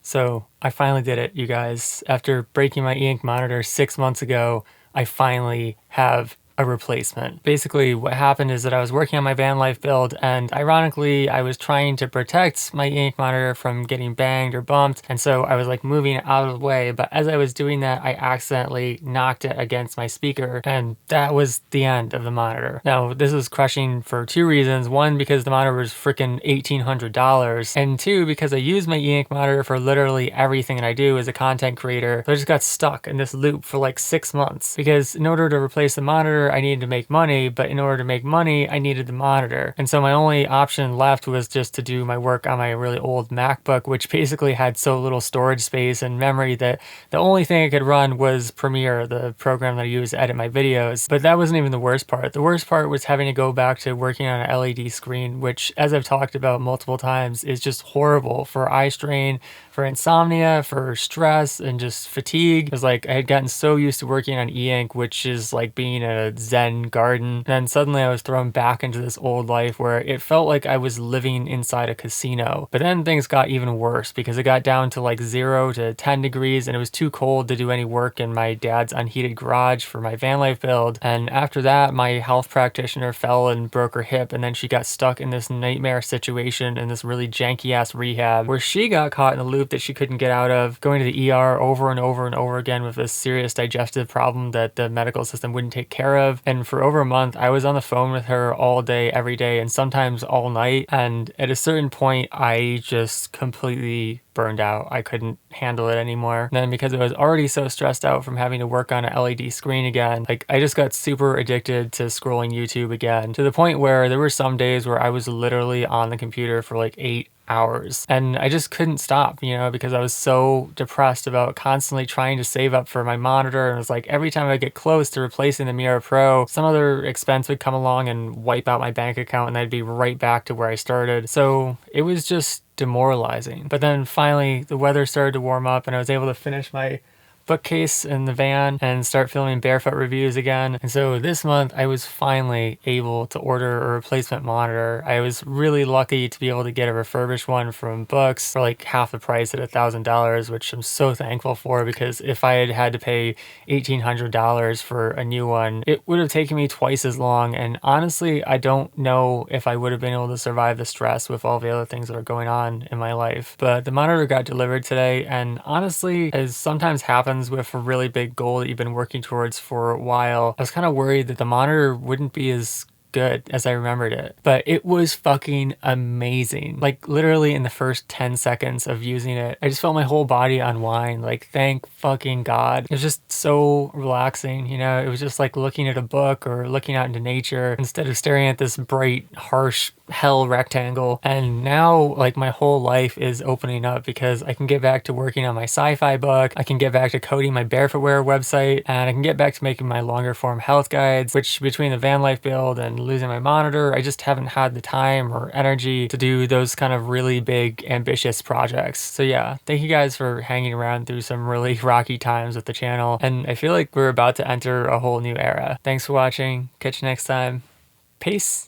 So I finally did it, you guys. After breaking my e-ink monitor 6 months ago, I finally have a replacement. Basically, what happened is that I was working on my van life build, and ironically, I was trying to protect my e-ink monitor from getting banged or bumped, and so I was like moving it out of the way, but as I was doing that, I accidentally knocked it against my speaker, and that was the end of the monitor. Now, this was crushing for two reasons. One, because the monitor was freaking $1,800, and two, because I use my e-ink monitor for literally everything that I do as a content creator. So I just got stuck in this loop for like 6 months, because in order to replace the monitor, I needed to make money, but in order to make money, I needed the monitor. And so my only option left was just to do my work on my really old MacBook, which basically had so little storage space and memory that the only thing I could run was Premiere, the program that I use to edit my videos. But that wasn't even the worst part. The worst part was having to go back to working on an LED screen, which, as I've talked about multiple times, is just horrible for eye strain, for insomnia, for stress, and just fatigue. It was like I had gotten so used to working on e-ink, which is like being in a Zen garden. And then suddenly I was thrown back into this old life where it felt like I was living inside a casino. But then things got even worse because it got down to like 0 to 10 degrees and it was too cold to do any work in my dad's unheated garage for my van life build. And after that, my health practitioner fell and broke her hip, and then she got stuck in this nightmare situation in this really janky ass rehab where she got caught in a loop that she couldn't get out of, going to the ER over and over and over again with this serious digestive problem that the medical system wouldn't take care of. And for over a month, I was on the phone with her all day, every day, and sometimes all night. And at a certain point, I just completely burned out. I couldn't handle it anymore. And then because I was already so stressed out from having to work on an LED screen again, like I just got super addicted to scrolling YouTube again, to the point where there were some days where I was literally on the computer for like 8 hours. And I just couldn't stop, because I was so depressed about constantly trying to save up for my monitor. And it was like every time I get close to replacing the Mira Pro, some other expense would come along and wipe out my bank account, and I'd be right back to where I started. So it was just demoralizing. But then finally the weather started to warm up and I was able to finish my bookcase in the van and start filming barefoot reviews again. And so this month I was finally able to order a replacement monitor. I was really lucky to be able to get a refurbished one from Books for like half the price at $1,000, which I'm so thankful for, because if I had had to pay $1,800 for a new one, it would have taken me twice as long. And honestly, I don't know if I would have been able to survive the stress with all the other things that are going on in my life. But the monitor got delivered today, and honestly, as sometimes happens with a really big goal that you've been working towards for a while, I was kind of worried that the monitor wouldn't be as good as I remembered it, but it was fucking amazing. Like literally in the first 10 seconds of using it, I just felt my whole body unwind. Like, thank fucking God. It was just so relaxing, it was just like looking at a book or looking out into nature instead of staring at this bright, harsh hell rectangle. And now like my whole life is opening up because I can get back to working on my sci-fi book, I can get back to coding my Barefootwear website, and I can get back to making my longer form health guides, which between the van life build and losing my monitor, I just haven't had the time or energy to do those kind of really big ambitious projects. So yeah, thank you guys for hanging around through some really rocky times with the channel, and I feel like we're about to enter a whole new era. Thanks for watching. Catch you next time. Peace.